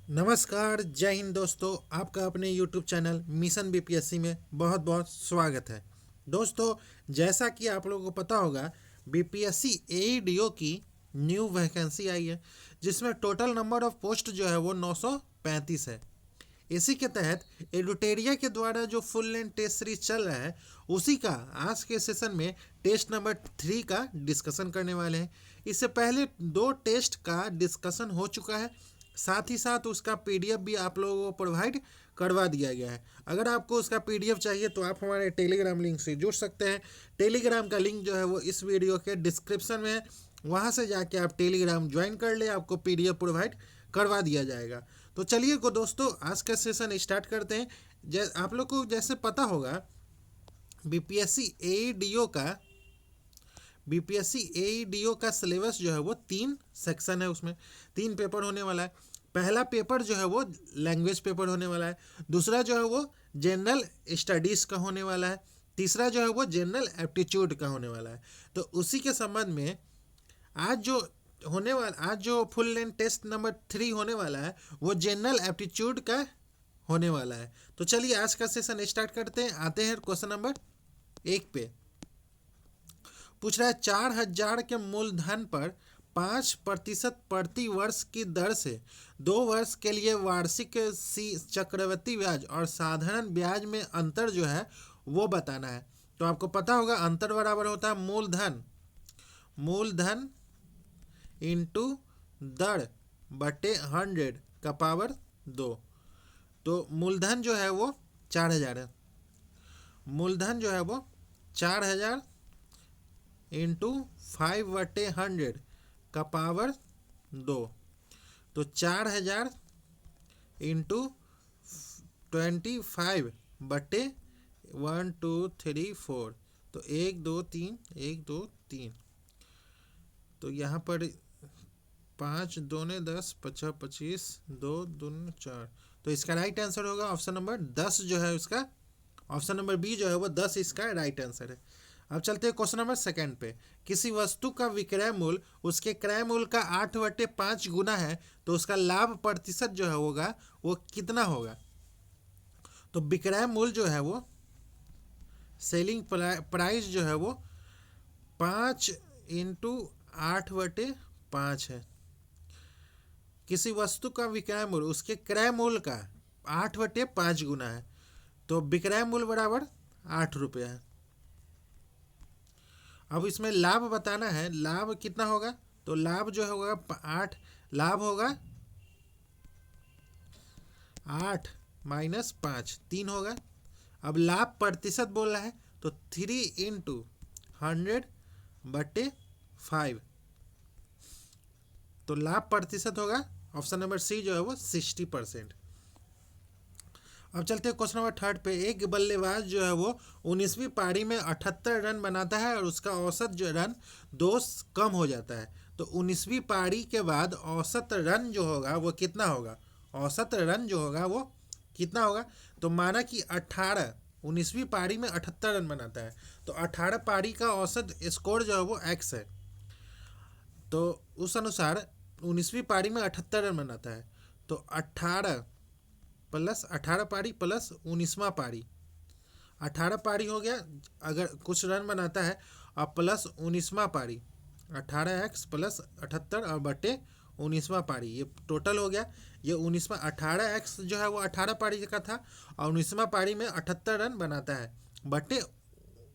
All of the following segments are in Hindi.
नमस्कार, जय हिंद दोस्तों। आपका अपने YouTube चैनल मिशन बीपीएससी में बहुत बहुत स्वागत है। दोस्तों, जैसा कि आप लोगों को पता होगा, बीपीएससी एईडीओ की न्यू वैकेंसी आई है, जिसमें टोटल नंबर ऑफ पोस्ट जो है वो 935 है। इसी के तहत एडुटेरिया के द्वारा जो फुल लेंथ टेस्ट सीरीज चल रहा है, उसी का आज के सेशन में टेस्ट नंबर 3 का डिस्कशन करने वाले हैं। इससे पहले 2 टेस्ट का डिस्कशन हो चुका है, साथ ही साथ उसका पीडीएफ भी आप लोगों को प्रोवाइड करवा दिया गया है। अगर आपको उसका पीडीएफ चाहिए तो आप हमारे टेलीग्राम लिंक से जुड़ सकते हैं। टेलीग्राम का लिंक जो है वो इस वीडियो के डिस्क्रिप्शन में है, वहाँ से जाके आप टेलीग्राम ज्वाइन कर ले, आपको पीडीएफ प्रोवाइड करवा दिया जाएगा। तो चलिए को दोस्तों, आज का सेशन स्टार्ट करते हैं। आप लोग को जैसे पता होगा, बीपीएससी एईडीओ का सिलेबस जो है वो 3 सेक्शन है, उसमें 3 पेपर होने वाला है। पहला पेपर जो है वो लैंग्वेज पेपर होने वाला है, दूसरा जो है वो जनरल स्टडीज़ का होने वाला है, तीसरा जो है वो जनरल एप्टीट्यूड का होने वाला है। तो उसी के संबंध में आज जो फुल लेंथ टेस्ट नंबर 3 होने वाला है, वो जनरल एप्टीट्यूड का होने वाला है। तो चलिए आज का सेशन स्टार्ट करते हैं। आते हैं क्वेश्चन नंबर 1 पे। पूछ रहा है 4,000 के मूलधन पर 5% प्रति वर्ष की दर से 2 वर्ष के लिए वार्षिक चक्रवृद्धि ब्याज और साधारण ब्याज में अंतर जो है वो बताना है। तो आपको पता होगा, अंतर बराबर होता है मूलधन इंटू दर बटे 100 का पावर 2। तो मूलधन जो है वो 4,000 है। मूलधन जो है वो 4,000 इंटू 5/100 का पावर 2। तो 4,000 इंटू 25/1 2 3 4। तो 1 2 3 1 2 3। तो यहाँ पर 5 दूने 10, 5 25, 2 दूने 4। तो इसका राइट आंसर होगा ऑप्शन नंबर 10 जो है उसका। ऑप्शन नंबर बी जो है वो 10 इसका राइट आंसर है। अब चलते हैं क्वेश्चन नंबर 2 पे। किसी वस्तु का विक्रय मूल्य उसके क्रय मूल्य का 8/5 गुना है, तो उसका लाभ प्रतिशत जो है होगा वो कितना होगा। तो विक्रय मूल्य जो है वो, सेलिंग प्राइस जो है वो 5 इंटू 8/5 है। किसी वस्तु का विक्रय मूल्य उसके क्रय मूल्य का 8/5 गुना है, तो विक्रय मूल्य बराबर 8 रुपये है। अब इसमें लाभ बताना है, लाभ कितना होगा। तो लाभ जो होगा 8, लाभ होगा 8 माइनस 5, 3 होगा। अब लाभ प्रतिशत बोल रहा है, तो 3 इंटू 100/5। तो लाभ प्रतिशत होगा ऑप्शन नंबर सी जो है वो 60%। अब चलते हैं क्वेश्चन नंबर 3 पे। एक बल्लेबाज जो है वो 19वीं पारी में 78 रन बनाता है और उसका औसत जो रन 2 कम हो जाता है। तो 19वीं पारी के बाद औसत रन जो होगा वो कितना होगा। औसत रन जो होगा वो कितना होगा। तो माना कि 19वीं पारी में 78 रन बनाता है, तो 18 पारी का औसत स्कोर जो है वो x है। तो उस अनुसार 19वीं पारी में 78 रन बनाता है, तो 18 प्लस 18 पारी प्लस 19वां पारी, 18 पारी हो गया अगर कुछ रन बनाता है, और प्लस 19वां पारी 18x प्लस 78 और बटे 19वां पारी, ये टोटल हो गया। ये 19वां 18x जो है वो 18 पारी का था, और 19वां पारी में 78 रन बनाता है बटे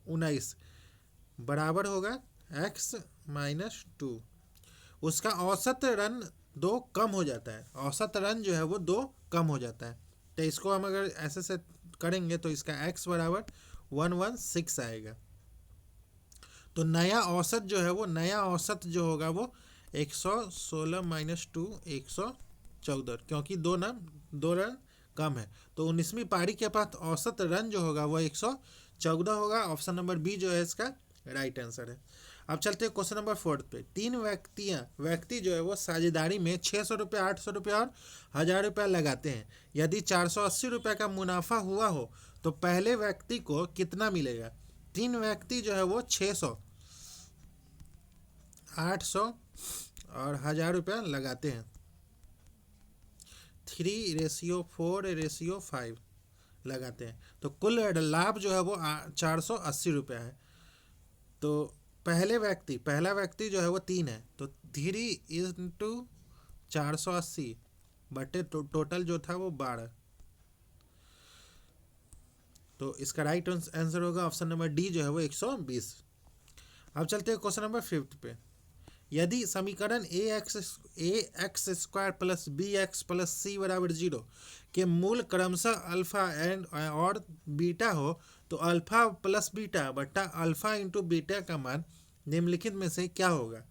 19 बराबर होगा x माइनस 2। उसका औसत रन 2 कम हो जाता है, औसत रन जो है वो 2 कम हो जाता है। तो इसको हम अगर ऐसे से करेंगे तो इसका x बराबर 116 आएगा। तो नया औसत जो है वो, नया औसत जो होगा वो 116 माइनस 2 114, क्योंकि 2 रन कम है। तो 19वीं पारी के पास औसत रन जो होगा वो 114 होगा। ऑप्शन नंबर बी जो है इसका राइट आंसर है। अब चलते हैं क्वेश्चन नंबर 4 पे। 3 व्यक्ति जो है वो साझेदारी में 600 रुपये, 800 रुपये और 1,000 रुपये लगाते हैं। यदि 480 रुपये का मुनाफा हुआ हो तो पहले व्यक्ति को कितना मिलेगा। 3 व्यक्ति जो है वो 600, 800 और 1,000 रुपये लगाते हैं। 3:4:5 लगाते हैं तो कुल लाभ जो है वो 480 रुपये है। तो पहला व्यक्ति जो है वो 3 है, तो 3 × 480 बटे टोटल जो था वो 12। तो इसका राइट आंसर होगा ऑप्शन नंबर डी जो है वो 120। अब चलते हैं क्वेश्चन नंबर 5 पे। यदि समीकरण x square plus b x plus c बराबर 0 के मूल क्रमशः अल्फा एंड और बीटा हो तो अल्फा प्लस बीटा बटा अल्फा इंटू बीटा का मान निम्नलिखित में से क्या होगा?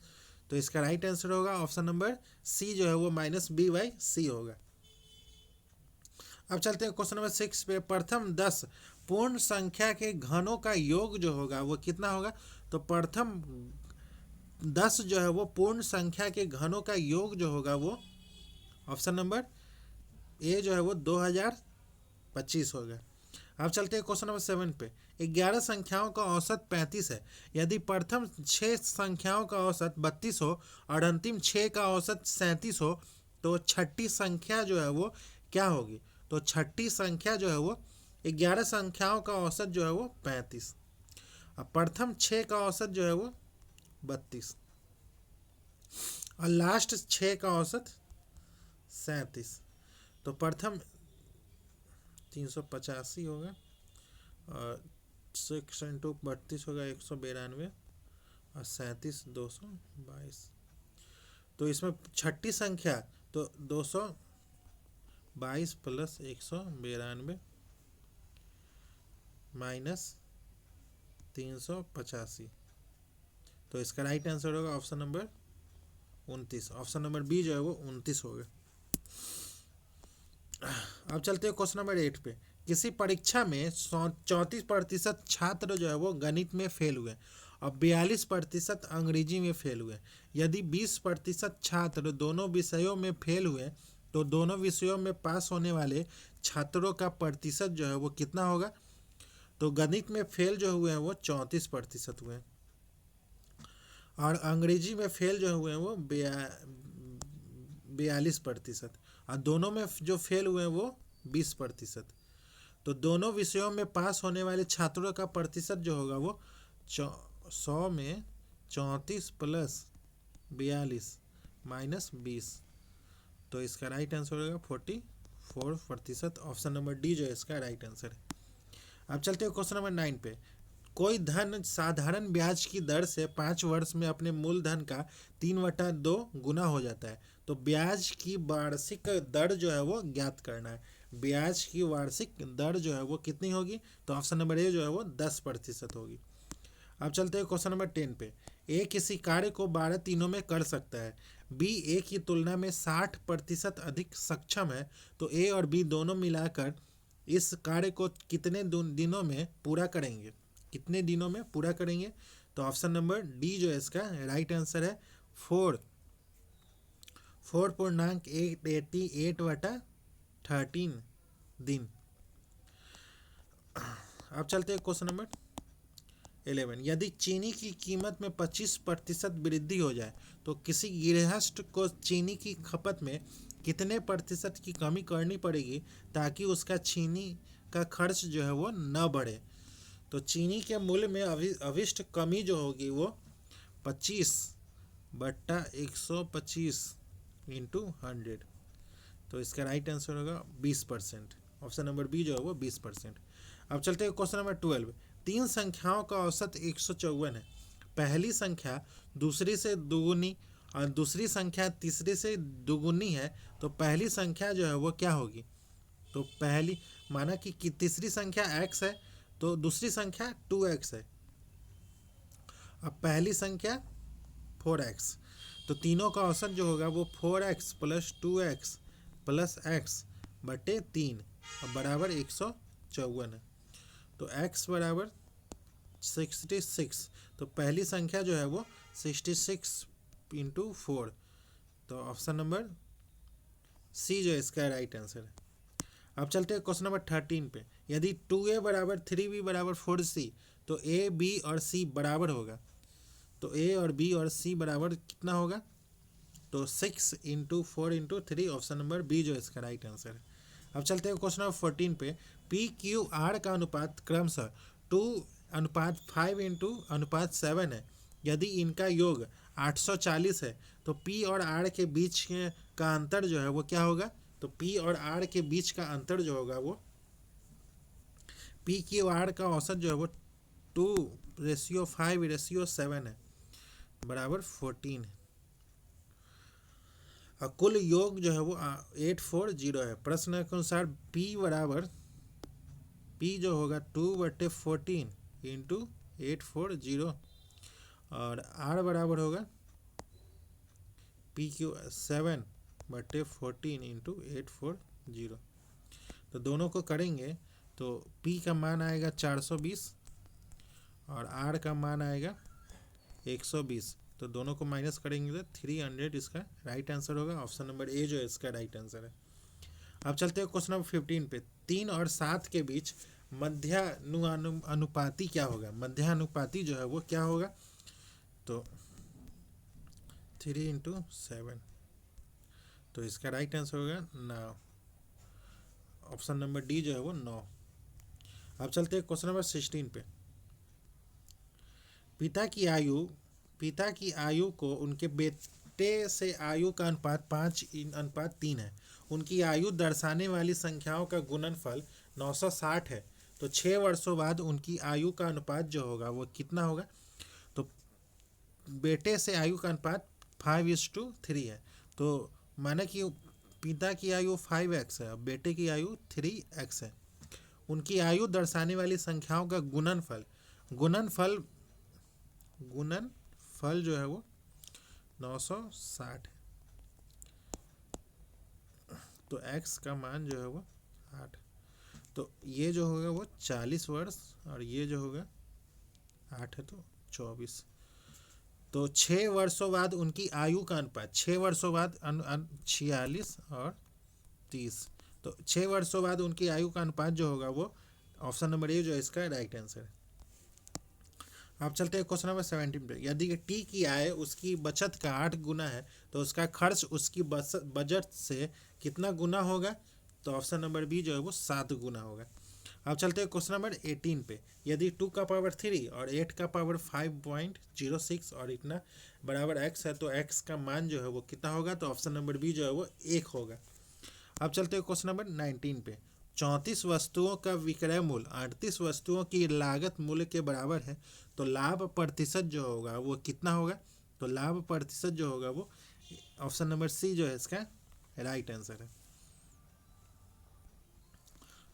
तो इसका राइट आंसर होगा ऑप्शन नंबर सी जो है वो -b/c होगा। अब चलते हैं क्वेश्चन नंबर 6 पे। प्रथम 10 पूर्ण संख्या के घनों का योग जो होगा वो कितना होगा? तो प्रथम 10 जो है वो पूर्ण संख्या के घनों का योग जो होगा वो ऑप्शन नंबर ए जो है वो 2025 होगा। अब चलते हैं क्वेश्चन नंबर 7 पे। 11 संख्याओं का औसत 35 है। यदि प्रथम 6 संख्याओं का औसत 32 हो और अंतिम 6 का औसत 37 हो तो छठी संख्या जो है वो क्या होगी? तो छठी संख्या जो है वो 11 संख्याओं का औसत जो है वो 35, अब प्रथम 6 का औसत जो है वो 32 और लास्ट 6 का औसत 37। तो प्रथम 385 होगा और 6 × 32 होगा 192 और 37 222। तो इसमें छठी संख्या तो 222 प्लस 192 माइनस 385। तो इसका राइट आंसर होगा option number 29। Option number B जो है वो 29 होगा। अब चलते हैं क्वेश्चन नंबर 8 पे। किसी परीक्षा में 34% छात्र जो है वो गणित में फेल हुए और 42% अंग्रेजी में फेल हुए। यदि 20% छात्र दोनों विषयों में फेल हुए तो दोनों विषयों में पास होने वाले छात्रों का प्रतिशत जो है वो कितना होगा? तो गणित में फेल जो हुए हैं वो 34% हुए और अंग्रेजी में फेल जो हुए हैं वो 42% और दोनों में जो फेल हुए हैं वो 20%। तो दोनों विषयों में पास होने वाले छात्रों का प्रतिशत जो होगा वो 100 में 34 प्लस 42 माइनस 20। तो इसका राइट आंसर होगा 44%। ऑप्शन नंबर डी जो है इसका राइट आंसर है। अब चलते हैं क्वेश्चन नंबर 9 पे। कोई धन साधारण ब्याज की दर से 5 वर्ष में अपने मूलधन का 3/2 गुना हो जाता है। तो ब्याज की वार्षिक दर जो है वो ज्ञात करना है। ब्याज की वार्षिक दर जो है वो कितनी होगी? तो ऑप्शन नंबर ए जो है वो 10% होगी। अब चलते हैं क्वेश्चन नंबर 10 पे। ए किसी कार्य को 12 दिनों में कर सकता है। बी ए की तुलना में 60% अधिक सक्षम है। तो ए और बी दोनों मिलाकर इस कार्य को कितने दिनों में पूरा करेंगे? कितने दिनों में पूरा करेंगे? तो ऑप्शन नंबर डी जो है इसका राइट आंसर है 4.88/13 दिन। अब चलते हैं क्वेश्चन नंबर 11। यदि चीनी की कीमत में 25% वृद्धि हो जाए तो किसी गृहस्थ को चीनी की खपत में कितने प्रतिशत की कमी करनी पड़ेगी ताकि उसका चीनी का खर्च जो है वो न बढ़े? तो चीनी के मूल्य में अविष्ट कमी जो होगी वो 25/125 × 100। तो इसका राइट आंसर होगा 20%। ऑप्शन नंबर बी जो है वो 20%। अब चलते हैं क्वेश्चन नंबर 12। 3 संख्याओं का औसत 154 है। पहली संख्या दूसरी से दुगुनी और दूसरी संख्या तीसरी से दुगुनी है तो पहली संख्या जो है वो क्या होगी? तो पहली माना कि तीसरी संख्या x है तो दूसरी संख्या 2x है। अब पहली संख्या 4x, तो तीनों का औसत जो होगा वो 4x plus 2x plus x बटे 3 बराबर 154 है। तो x बराबर 66। तो पहली संख्या जो है वो 66 × 4। तो ऑप्शन नंबर सी जो है इसका राइट आंसर है। अब चलते हैं क्वेश्चन नंबर 13 पे। यदि 2a बराबर 3b बराबर 4c तो a b और c बराबर होगा। तो a और b और c बराबर कितना होगा? तो 6 × 4 × 3 ऑप्शन नंबर बी जो इसका राइट आंसर है। अब चलते हैं क्वेश्चन नंबर 14 पे। पी क्यू आर का अनुपात क्रमशः 2:5 × 7 है। यदि इनका योग 840 है तो पी और आर के बीच का अंतर जो है वो क्या होगा? तो पी और आर के बीच का अंतर जो होगा वो पी क्यू आर का औसत जो है वो 2:5:7 है बराबर 14 है। और कुल योग जो है वो 840 है। प्रश्न के अनुसार P जो होगा 2/14 × 840 और R बराबर होगा PQ 7/14 × 840। तो दोनों को करेंगे तो P का मान आएगा 420 और R का मान आएगा 120। तो दोनों को माइनस करेंगे तो 300 इसका राइट आंसर होगा। ऑप्शन नंबर ए जो है इसका राइट आंसर है। अब चलते हैं क्वेश्चन नंबर 15 पे। 3 और 7 के बीच मध्यानुपाती क्या होगा? मध्यानुपाती जो है वो क्या होगा? तो 3 × 7। तो इसका राइट आंसर होगा 9। ऑप्शन नंबर डी जो है वो 9। अब चलते हैं क्वेश्चन नंबर 16 पे। पिता की आयु को उनके बेटे से आयु का अनुपात 5:3 है। उनकी आयु दर्शाने वाली संख्याओं का गुणनफल 960 है। तो 6 वर्षों बाद उनकी आयु का अनुपात जो होगा वो कितना होगा? तो बेटे से आयु का अनुपात 5:3 है। तो माना कि पिता की आयु 5x है और बेटे की आयु 3x है। उनकी आयु दर्शाने वाली संख्याओं का गुणनफल जो है वो 960 है। तो x का मान जो है वो 8। तो ये जो होगा वो 40 वर्ष और ये जो होगा 8 है तो 24। तो 6 वर्षों बाद उनकी आयु का अनुपात 6 वर्षों बाद 46 और 30। तो 6 वर्षों बाद उनकी आयु का अनुपात जो होगा वो ऑप्शन नंबर ए जो है इसका राइट आंसर है। अब चलते हैं क्वेश्चन नंबर 17 पे। यदि टी की आय उसकी बचत का 8 गुना है तो उसका खर्च उसकी बजट से कितना गुना होगा? तो ऑप्शन नंबर बी जो है वो 7 गुना होगा। अब चलते हैं क्वेश्चन नंबर 18 पे। यदि 2 का पावर 3 और 8 का पावर 5.06 और इतना बराबर x है तो x का मान जो है वो कितना होगा? तो ऑप्शन नंबर बी जो है वो 1 होगा। अब चलते हैं क्वेश्चन नंबर 19 पे। 34 वस्तुओं का विक्रय मूल्य 38 वस्तुओं की लागत मूल्य के बराबर है तो लाभ प्रतिशत जो होगा वो कितना होगा? तो लाभ प्रतिशत जो होगा वो ऑप्शन नंबर सी जो है इसका राइट आंसर है।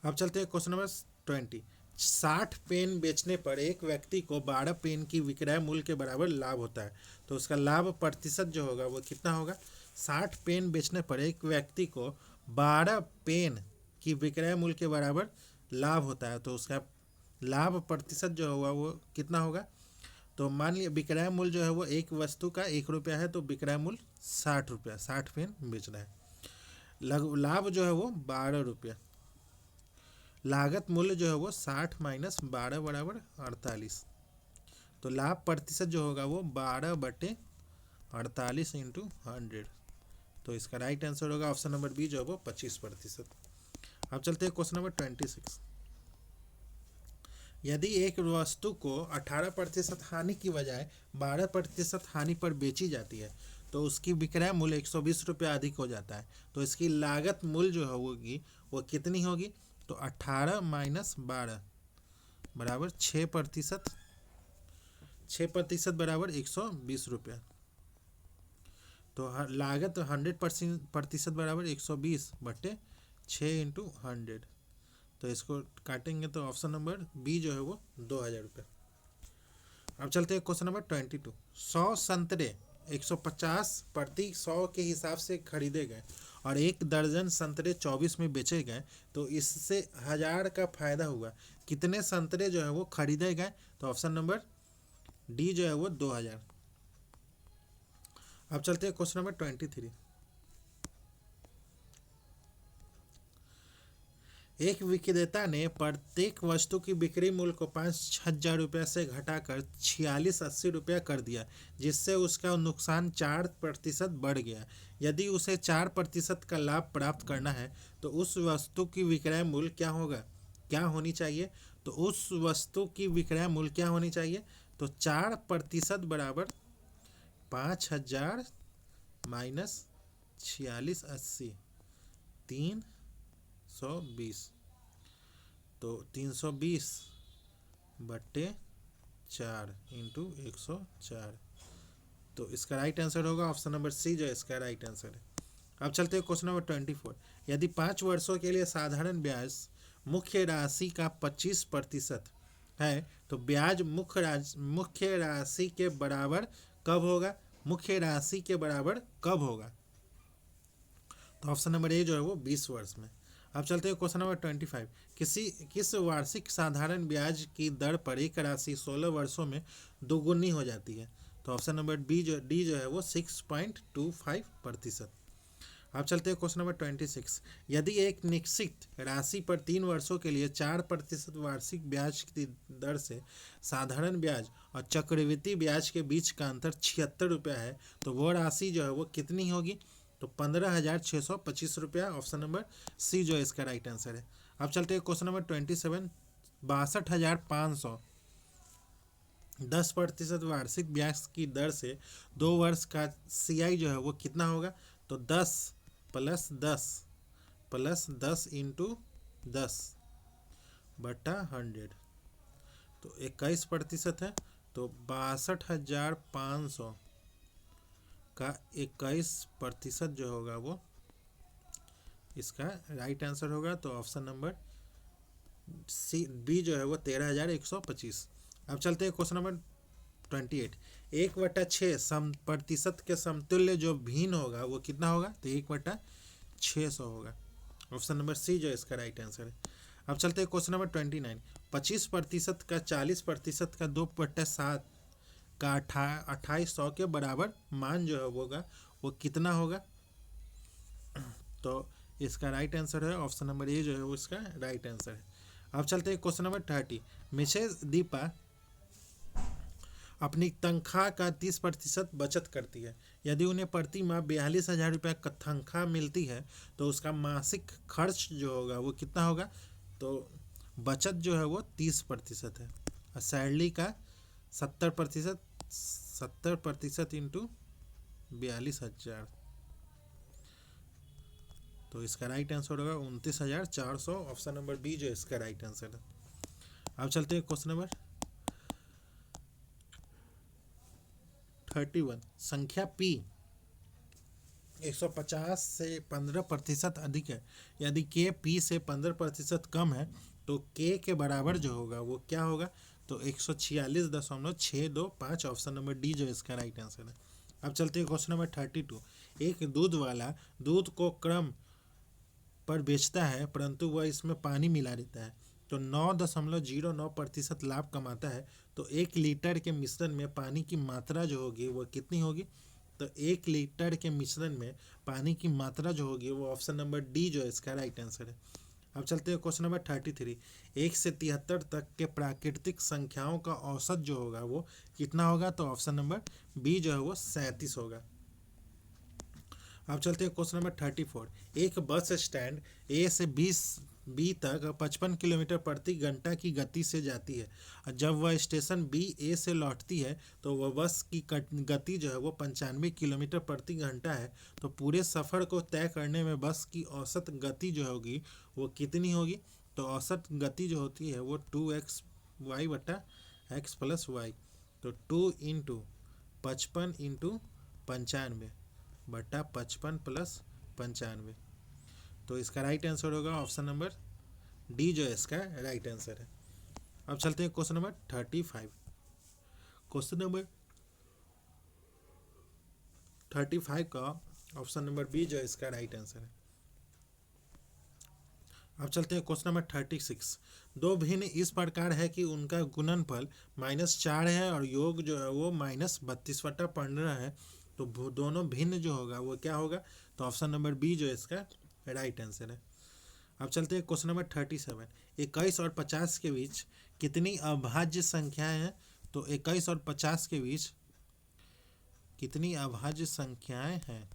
अब चलते हैं क्वेश्चन नंबर 20। 60 पेन बेचने पर एक व्यक्ति को 12 पेन की विक्रय मूल्य के बराबर लाभ होता है तो उसका लाभ प्रतिशत जो होगा वो कितना होगा? 60 पेन बेचने पर एक व्यक्ति को 12 पेन की विक्रय मूल्य के बराबर लाभ होता है तो उसका लाभ प्रतिशत जो होगा वो कितना होगा? तो मान लिया विक्रय मूल्य जो है वो एक वस्तु का 1 रुपया है तो विक्रय मूल्य 60 रुपया, 60 पेन बेच रहा है। लाभ जो है वो 12 रुपया। लागत मूल्य जो है वो 60 - 12 बराबर 48। तो लाभ प्रतिशत जो होगा वो 12/48 × 100। तो इसका राइट आंसर होगा ऑप्शन नंबर बी जो है वो 25%। अब चलते हैं क्वेश्चन नंबर 26। यदि एक वस्तु को 18% हानि की बजाय 12% हानि पर बेची जाती है तो उसकी विक्रय मूल्य 120 रुपया अधिक हो जाता है तो इसकी लागत मूल्य जो होगी वो कितनी होगी? तो 18 - 12 बराबर 6%। 6% बराबर 120 रुपया। तो लागत 100% बराबर 120/6 × 100। तो इसको काटेंगे तो ऑप्शन नंबर बी जो है वो 2000 रुपये। अब चलते हैं क्वेश्चन नंबर 22। 100 संतरे 150 प्रति 100 के हिसाब से खरीदे गए और 1 दर्जन संतरे 24 में बेचे गए तो इससे 1000 का फायदा हुआ। कितने संतरे जो है वो खरीदे गए? तो ऑप्शन नंबर डी जो है वो 2000। अब चलते हैं क्वेश्चन नंबर 23। एक विक्रेता ने प्रत्येक वस्तु की बिक्री मूल्य को 5,000 रुपये से घटाकर 4680 रुपया कर दिया, जिससे उसका नुकसान 4% बढ़ गया। यदि उसे 4% का लाभ प्राप्त करना है तो उस वस्तु की विक्रय मूल्य क्या होनी चाहिए? तो उस वस्तु की विक्रय मूल्य क्या होनी चाहिए? तो 4% बराबर 5,000 माइनस 4680, 320। तो 320/4 इंटू 104। तो इसका राइट आंसर होगा ऑप्शन नंबर सी, जो इसका राइट आंसर है। अब चलते हैं क्वेश्चन नंबर 24। यदि 5 वर्षों के लिए साधारण ब्याज मुख्य राशि का 25% है तो ब्याज मुख्य राशि के बराबर कब होगा? मुख्य राशि के बराबर कब होगा? तो ऑप्शन नंबर ए जो है वो 20 वर्ष में। अब चलते हैं क्वेश्चन नंबर 25। किस वार्षिक साधारण ब्याज की दर पर एक राशि 16 वर्षों में दोगुनी हो जाती है? तो ऑप्शन नंबर डी जो है वो 6.25%। अब चलते हैं क्वेश्चन नंबर 26। यदि एक निश्चित राशि पर 3 वर्षों के लिए 4% वार्षिक ब्याज की दर से साधारण ब्याज और चक्रवृद्धि ब्याज के बीच का अंतर 76 रुपया है, तो वो राशि जो है वो कितनी होगी? तो 15,625 रुपया। ऑप्शन नंबर सी जो है इसका राइट आंसर है। अब चलते हैं क्वेश्चन नंबर 27। 62,500 10% वार्षिक ब्याज की दर से 2 वर्ष का CI जो है वो कितना होगा? तो 10 + 10 इंटू 10/100, तो 21% है। तो 62,500 का 21% जो होगा वो इसका राइट आंसर होगा। तो ऑप्शन नंबर सी बी जो है वो 13,125। अब चलते हैं क्वेश्चन नंबर 28। 1/6% के समतुल्य जो भिन्न होगा वो कितना होगा? तो 1/600 होगा। ऑप्शन नंबर सी जो इसका राइट आंसर है। अब चलते हैं क्वेश्चन नंबर 29। 25% का 40% का 2/7 का 2800 के बराबर मान जो है होगा वो कितना होगा? तो इसका राइट आंसर है ऑप्शन नंबर ए जो है वो इसका राइट आंसर है। अब चलते हैं क्वेश्चन नंबर 30। मिसेज दीपा अपनी तनख्वाह का 30% बचत करती है। यदि उन्हें प्रति माह 42,000 रुपये का तनख्वाह मिलती है तो उसका मासिक खर्च जो होगा वो कितना होगा? तो बचत जो है वो 30% है और सैलरी का 70% इंटू 42,000, तो इसका राइट आंसर होगा 29,400। ऑप्शन नंबर बी जो इसका राइट आंसर है। अब चलते हैं क्वेश्चन नंबर 31। संख्या P 150 से 15% अधिक है। यदि K P से 15% कम है तो K के बराबर जो होगा वो क्या होगा? तो 146.625। ऑप्शन नंबर डी जो इसका राइट आंसर है। अब चलते हैं क्वेश्चन नंबर 32। एक दूध वाला दूध को क्रम पर बेचता है परंतु वह इसमें पानी मिला देता है, तो 9.09% लाभ कमाता है। तो 1 लीटर के मिश्रण में पानी की मात्रा जो होगी वो कितनी होगी? तो 1 लीटर के मिश्रण में पानी की मात्रा जो होगी वो ऑप्शन नंबर डी जो है इसका राइट आंसर है। अब चलते हैं क्वेश्चन नंबर 33। 1 से 73 तक के प्राकृतिक संख्याओं का औसत जो होगा वो कितना होगा? तो ऑप्शन नंबर बी जो है वो 37 होगा। अब चलते हैं क्वेश्चन नंबर 34। एक बस स्टैंड ए से बी तक 55 किलोमीटर प्रति घंटा की गति से जाती है और जब वह स्टेशन बी ए से लौटती है तो वह बस की गति जो है वो 95 किलोमीटर प्रति घंटा है। तो पूरे सफ़र को तय करने में बस की औसत गति जो होगी वो कितनी होगी? तो औसत गति जो होती है वो 2x/y तो 2 इंटू 55 इंटू 95/55 + 95, तो इसका राइट आंसर होगा ऑप्शन नंबर डी जो है इसका राइट आंसर है। अब चलते हैं क्वेश्चन नंबर 35। क्वेश्चन नंबर 35 का ऑप्शन नंबर बी जो है इसका राइट आंसर है। अब चलते हैं क्वेश्चन नंबर 36। दो भिन्न इस प्रकार है कि उनका गुणनफल -4 है और योग जो है वो -32/15 है, तो दोनों भिन्न जो होगा वो क्या होगा? तो ऑप्शन नंबर बी जो है इसका राइट आंसर है। अब चलते हैं क्वेश्चन नंबर 37। 21 और 50 के बीच कितनी अभाज्य संख्याएं हैं? तो 21 और 50 के बीच कितनी अभाज्य संख्याएं हैं?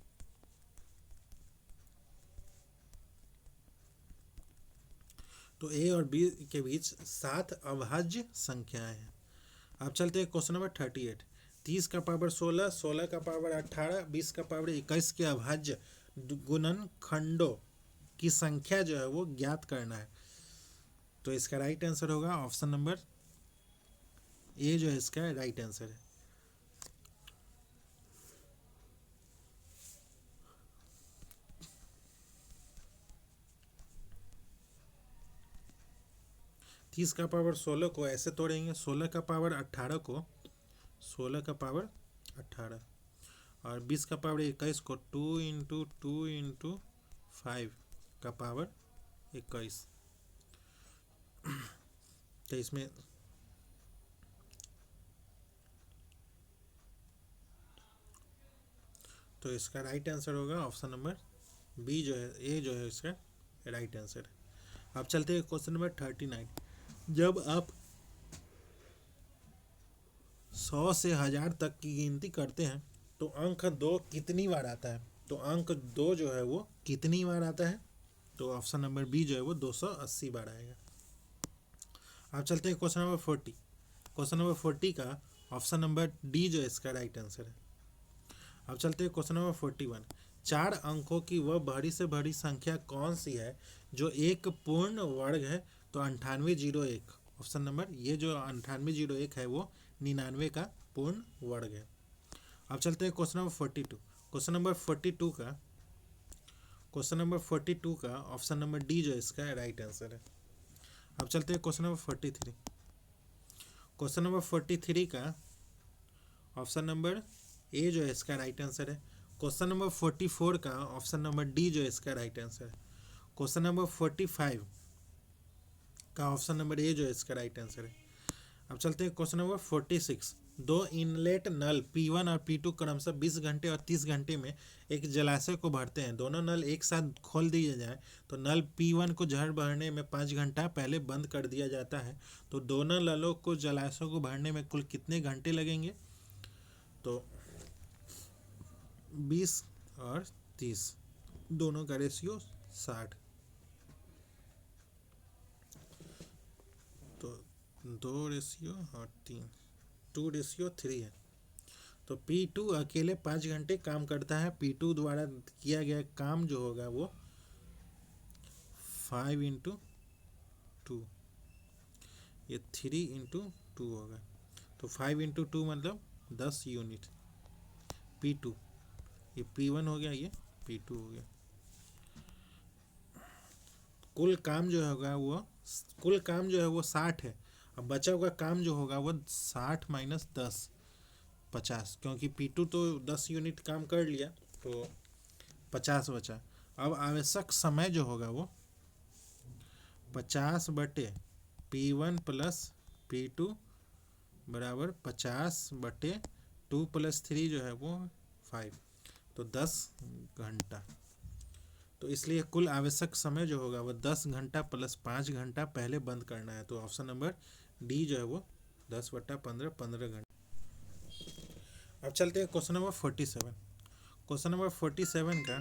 तो ए और बी के बीच 7 अभाज्य संख्याएं हैं। अब चलते हैं क्वेश्चन नंबर 38। 30 का पावर 16, 16 का पावर 18, 20 का पावर 21 के अभाज्य गुणनखंडों की संख्या जो है वो ज्ञात करना है। तो इसका राइट आंसर होगा ऑप्शन नंबर ए जो है इसका राइट आंसर है। तीस का पावर 16 को ऐसे तोड़ेंगे, 16 का पावर 18 को 16 का पावर 18 और 20 का पावर 21 को 2 इंटू 2 इंटू 5 का पावर 21। तो इसमें तो इसका राइट आंसर होगा ऑप्शन नंबर बी जो है, ए जो है इसका राइट आंसर है। अब चलते हैं क्वेश्चन नंबर 39। जब आप 100 से 1000 तक की गिनती करते हैं तो अंक 2 कितनी बार आता है? तो अंक 2 जो है वो कितनी बार आता है? तो ऑप्शन नंबर बी जो है वो 280 बार आएगा। अब चलते हैं क्वेश्चन नंबर 40। क्वेश्चन नंबर 40 का ऑप्शन नंबर डी जो है इसका राइट आंसर है। अब चलते हैं क्वेश्चन नंबर 41। 4 अंकों की वह बड़ी से बड़ी संख्या कौन सी है जो एक पूर्ण वर्ग है? तो 9801। ऑप्शन नंबर ये जो 9801 है वो 99 का पूर्ण वर्ग है। अब चलते हैं क्वेश्चन नंबर 42। क्वेश्चन नंबर 42 का ऑप्शन नंबर डी जो है इसका राइट आंसर है। अब चलते हैं क्वेश्चन नंबर 43। क्वेश्चन नंबर 43 का ऑप्शन नंबर ए जो है इसका राइट आंसर है। क्वेश्चन नंबर 44 का ऑप्शन नंबर डी जो है इसका राइट आंसर है। क्वेश्चन नंबर 45 का ऑप्शन नंबर ए जो है इसका राइट आंसर है। अब चलते हैं क्वेश्चन नंबर 46। 2 इनलेट नल P1 और P2 क्रमशः 20 घंटे और 30 घंटे में एक जलाशय को भरते हैं। दोनों नल एक साथ खोल दिए जाए तो नल P1 को जहर भरने में 5 घंटा पहले बंद कर दिया जाता है। तो दोनों नलों को जलाशय को भरने में कुल कितने घंटे लगेंगे? तो 20 और 30 दोनों का रेशियो 60। तो 2 रेशियो और 3 2:3 है। तो P2 अकेले 5 घंटे काम करता है। P2 द्वारा किया गया काम जो होगा वो 5 इंटू 2, ये 3 इंटू 2 होगा। तो 5 इंटू 2 मतलब 10 यूनिट P2। ये P1 हो गया, ये P2 हो गया। कुल काम जो है वो 60 है। अब बचा हुआ काम जो होगा वो 60 माइनस 10 50, क्योंकि P2 तो 10 यूनिट काम कर लिया तो 50 बचा। अब आवश्यक समय जो होगा वो 50 बटे P1 प्लस P2 बराबर 50 बटे 2 प्लस 3 जो है वो 5, तो 10 घंटा। तो इसलिए कुल आवश्यक समय जो होगा वो 10 घंटा प्लस 5 घंटा पहले बंद करना है। तो ऑप्शन नंबर डी जो है वो 10/15 15 घंटा। अब चलते हैं क्वेश्चन नंबर 47। क्वेश्चन नंबर 47 का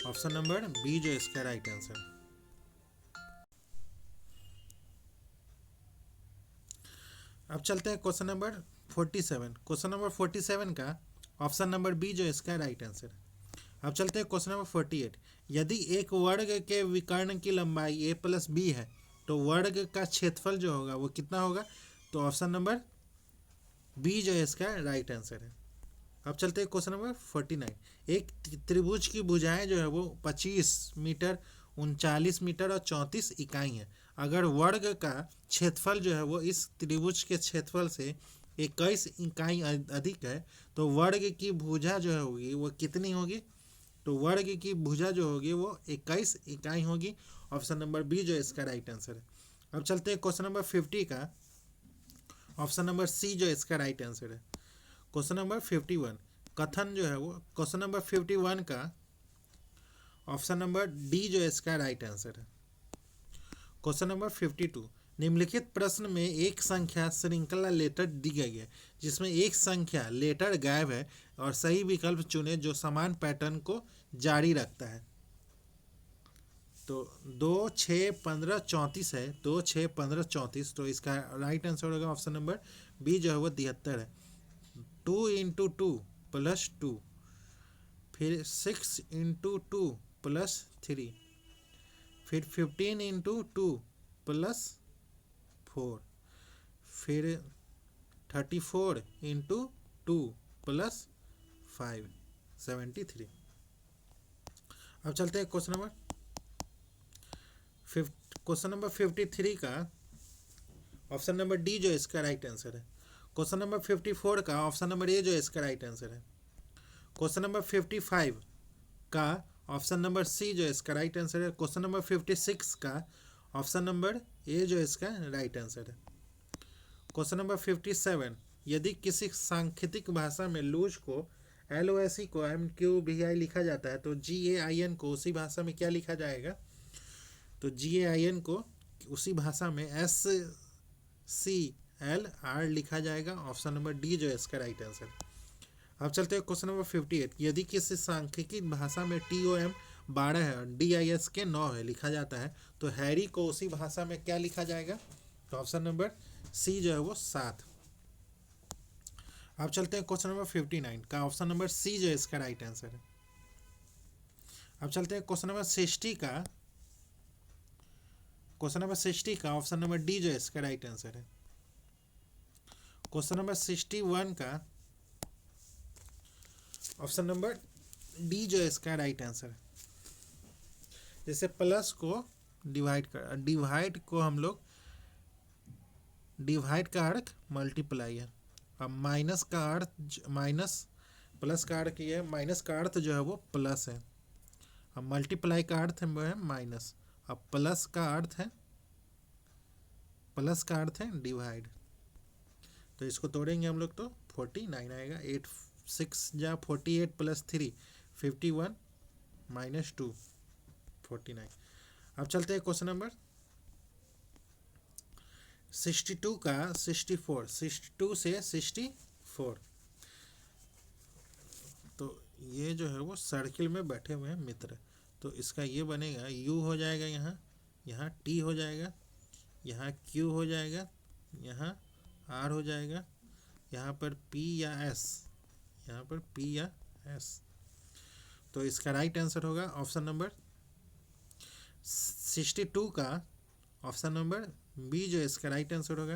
ऑप्शन नंबर बी जो इसका राइट आंसर। अब चलते हैं क्वेश्चन नंबर 47। क्वेश्चन नंबर 47 का ऑप्शन नंबर बी जो इसका राइट आंसर है। अब चलते हैं क्वेश्चन नंबर 48। यदि एक वर्ग के विकर्ण की लंबाई a प्लस बी है तो वर्ग का क्षेत्रफल जो होगा वो कितना होगा? तो ऑप्शन नंबर बी जो है इसका राइट आंसर है। अब चलते हैं क्वेश्चन नंबर 49। एक त्रिभुज की भुजाएं जो है वो 25 मीटर 39 मीटर और 34 इकाई है। अगर वर्ग का क्षेत्रफल जो है वो इस त्रिभुज के क्षेत्रफल से 21 इकाई अधिक है तो वर्ग की भुजा जो होगी वो कितनी होगी? तो वर्ग की भुजा जो होगी वो 21 इकाई होगी। ऑप्शन नंबर बी जो है इसका राइट आंसर है। अब चलते हैं क्वेश्चन नंबर 50 का ऑप्शन नंबर सी जो इसका राइट आंसर है। क्वेश्चन नंबर 51 कथन जो है वो क्वेश्चन नंबर 51 का ऑप्शन नंबर डी जो है इसका राइट आंसर है। क्वेश्चन नंबर 52, निम्नलिखित प्रश्न में एक संख्या श्रृंखला लेटर दी गई है जिसमें एक संख्या लेटर गायब है और सही विकल्प चुने जो समान पैटर्न को जारी रखता है। तो 2, 6, 15, 34 है, 2, 6, 15, 34, तो इसका राइट आंसर होगा ऑप्शन नंबर बी जो है वो 73 है। 2 इंटू 2 प्लस 2, फिर 6 इंटू 2 प्लस 3, फिर 15 इंटू 2 प्लस 4, फिर 34 इंटू 2 प्लस 5, 73। अब चलते हैं क्वेश्चन नंबर 53 का ऑप्शन नंबर डी जो इसका राइट आंसर है। क्वेश्चन नंबर 54 का ऑप्शन नंबर ए जो इसका राइट आंसर है। क्वेश्चन नंबर 55 का ऑप्शन नंबर सी जो इसका राइट आंसर है। क्वेश्चन नंबर 56 का ऑप्शन नंबर ए जो इसका राइट आंसर है। क्वेश्चन नंबर 57, यदि किसी सांकेतिक भाषा में लूज को LOSE को MQBI लिखा जाता है तो GAIN को उसी भाषा में क्या लिखा जाएगा? तो GAIN को उसी भाषा में SCLR लिखा जाएगा। ऑप्शन नंबर डी जो है इसका राइट आंसर। अब चलते हैं क्वेश्चन नंबर 58, यदि किसी सांख्यिकी भाषा में TOM 12 है और DISK 9 है लिखा जाता है तो हैरी को उसी भाषा में क्या लिखा जाएगा? तो ऑप्शन नंबर सी जो है वो 7। अब चलते हैं क्वेश्चन नंबर 59 का ऑप्शन नंबर सी जो है इसका राइट आंसर है। अब चलते हैं क्वेश्चन नंबर 60 का ऑप्शन नंबर डी जो है इसका राइट आंसर है। क्वेश्चन नंबर 61 का ऑप्शन नंबर डी जो है इसका राइट आंसर है। जैसे प्लस को डिवाइड को हम लोग डिवाइड का अर्थ मल्टीप्लाई है, अब माइनस का अर्थ प्लस का अर्थ ये है, माइनस का अर्थ जो है वो प्लस है, अब मल्टीप्लाई का अर्थ है वो है माइनस, अब प्लस का अर्थ है डिवाइड। तो इसको तोड़ेंगे हम लोग तो 49 आएगा। 8 6 जा 48 प्लस 3 51 माइनस 2 49। अब चलते हैं क्वेश्चन नंबर 62 का 62 से 64। तो ये जो है वो सर्किल में बैठे हुए हैं मित्र, तो इसका ये बनेगा U हो जाएगा, यहाँ T हो जाएगा, यहाँ Q हो जाएगा, यहाँ R हो जाएगा, यहाँ पर P या S, तो इसका राइट आंसर होगा ऑप्शन नंबर 62 का ऑप्शन नंबर बी जो इसका राइट आंसर होगा।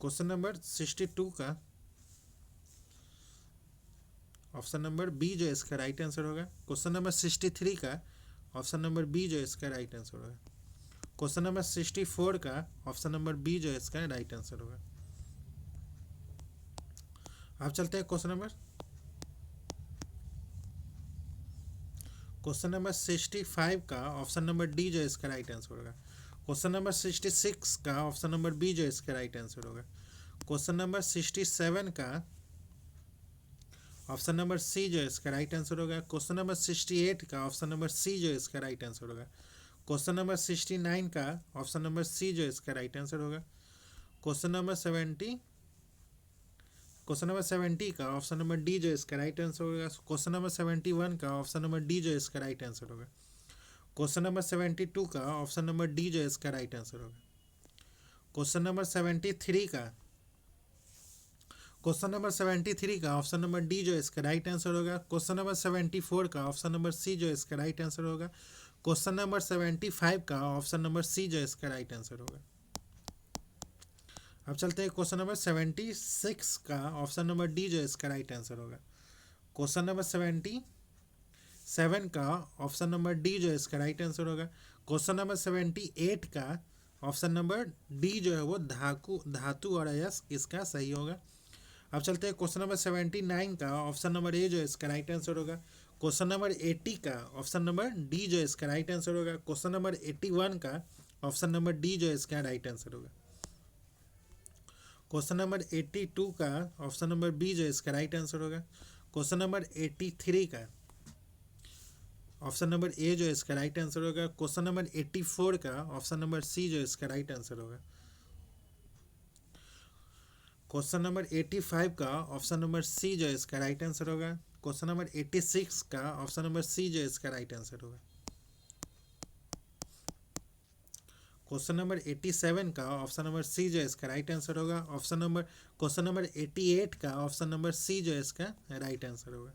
क्वेश्चन नंबर 62 का ऑप्शन नंबर बी जो इसका राइट आंसर होगा। क्वेश्चन नंबर 63 का ऑप्शन नंबर बी जो इसका राइट आंसर होगा। क्वेश्चन नंबर 64 का ऑप्शन नंबर बी जो इसका राइट आंसर होगा। अब चलते हैं क्वेश्चन नंबर 65 का ऑप्शन नंबर डी जो इसका राइट आंसर होगा। क्वेश्चन नंबर 66 का ऑप्शन नंबर बी जो इसका राइट आंसर होगा। क्वेश्चन नंबर 67 का ऑप्शन नंबर सी जो इसका राइट आंसर होगा। क्वेश्चन नंबर 68 का ऑप्शन नंबर सी जो इसका राइट आंसर होगा। क्वेश्चन नंबर 69 का ऑप्शन नंबर सी जो इसका राइट आंसर होगा। क्वेश्चन नंबर 70 का ऑप्शन नंबर डी जो इसका राइट आंसर होगा। क्वेश्चन नंबर 71 का ऑप्शन नंबर डी जो इसका राइट आंसर होगा। क्वेश्चन नंबर 72 का ऑप्शन नंबर डी जो इसका राइट आंसर होगा। क्वेश्चन नंबर 73 का ऑप्शन नंबर डी जो इसका राइट आंसर होगा। क्वेश्चन नंबर 74 का ऑप्शन नंबर सी जो इसका राइट आंसर होगा। क्वेश्चन नंबर 75 का ऑप्शन नंबर सी जो इसका राइट आंसर होगा। अब चलते हैं क्वेश्चन नंबर 76 का ऑप्शन नंबर डी जो इसका राइट आंसर होगा। क्वेश्चन नंबर 77 का ऑप्शन नंबर डी जो इसका राइट आंसर होगा। क्वेश्चन नंबर 78 का ऑप्शन नंबर डी जो है वो धातु और अयस्क इसका सही होगा। अब चलते हैं क्वेश्चन नंबर 79 का ऑप्शन नंबर ए जो इसका राइट आंसर होगा। क्वेश्चन नंबर 80 का ऑप्शन नंबर डी जो इसका राइट आंसर होगा। क्वेश्चन नंबर 81 का ऑप्शन नंबर डी जो इसका राइट आंसर होगा। क्वेश्चन नंबर 82 का ऑप्शन नंबर बी जो इसका राइट आंसर होगा। क्वेश्चन नंबर 83 का ऑप्शन नंबर ए जो है इसका राइट आंसर होगा। क्वेश्चन नंबर 84 का ऑप्शन नंबर सी जो है इसका राइट आंसर होगा। क्वेश्चन नंबर 85 का ऑप्शन नंबर सी जो है इसका राइट आंसर होगा। क्वेश्चन नंबर 86 का ऑप्शन नंबर सी जो है इसका राइट आंसर होगा। क्वेश्चन नंबर 87 का ऑप्शन नंबर सी जो है इसका राइट आंसर होगा। क्वेश्चन नंबर 88 का ऑप्शन नंबर सी जो है इसका राइट आंसर होगा।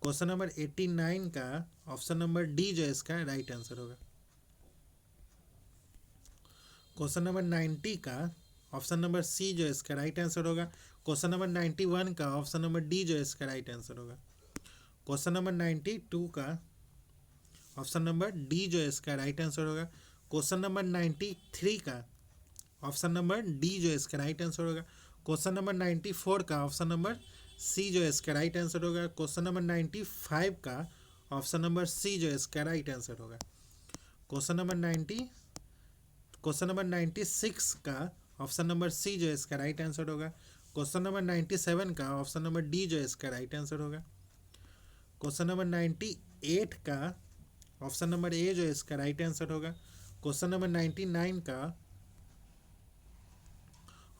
क्वेश्चन नंबर 89 का ऑप्शन नंबर डी जो है इसका राइट आंसर होगा। क्वेश्चन नंबर 90 का ऑप्शन नंबर सी जो है इसका राइट आंसर होगा। क्वेश्चन नंबर 91 का ऑप्शन नंबर डी जो है इसका राइट आंसर होगा। क्वेश्चन नंबर 92 का ऑप्शन नंबर डी जो है इसका राइट आंसर होगा। क्वेश्चन नंबर 93 का ऑप्शन नंबर डी जो है इसका राइट आंसर होगा। क्वेश्चन नंबर 94 का ऑप्शन नंबर सी जो है इसका राइट आंसर होगा। क्वेश्चन नंबर 95 का ऑप्शन नंबर सी जो है इसका राइट आंसर होगा। क्वेश्चन नंबर 96 का ऑप्शन नंबर सी जो है इसका राइट आंसर होगा। क्वेश्चन नंबर 97 का ऑप्शन नंबर डी जो है इसका राइट आंसर होगा। क्वेश्चन नंबर 98 का ऑप्शन नंबर ए जो है इसका राइट आंसर होगा। क्वेश्चन नंबर 99 का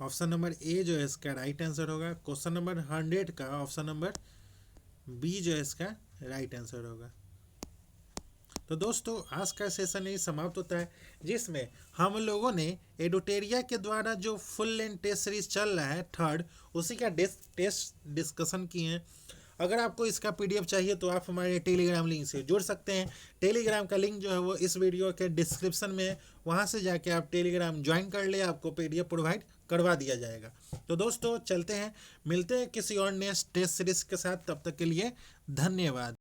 ऑप्शन नंबर ए जो है इसका राइट आंसर होगा। क्वेश्चन नंबर 100 का ऑप्शन नंबर बी जो है इसका राइट आंसर होगा। तो दोस्तों आज का सेशन यही समाप्त होता है, जिसमें हम लोगों ने एडुटेरिया के द्वारा जो फुल लेंथ टेस्ट सीरीज चल रहा है थर्ड, उसी का टेस्ट डिस्कशन किए हैं। अगर आपको इसका पीडीएफ चाहिए तो आप हमारे टेलीग्राम लिंक से जुड़ सकते हैं। टेलीग्राम का लिंक जो है वो इस वीडियो के डिस्क्रिप्शन में है, वहाँ से जाके आप टेलीग्राम ज्वाइन कर ले, आपको पीडीएफ प्रोवाइड करवा दिया जाएगा। तो दोस्तों चलते हैं, मिलते हैं किसी और नेक्स्ट टेस्ट सीरीज के साथ, तब तक के लिए धन्यवाद।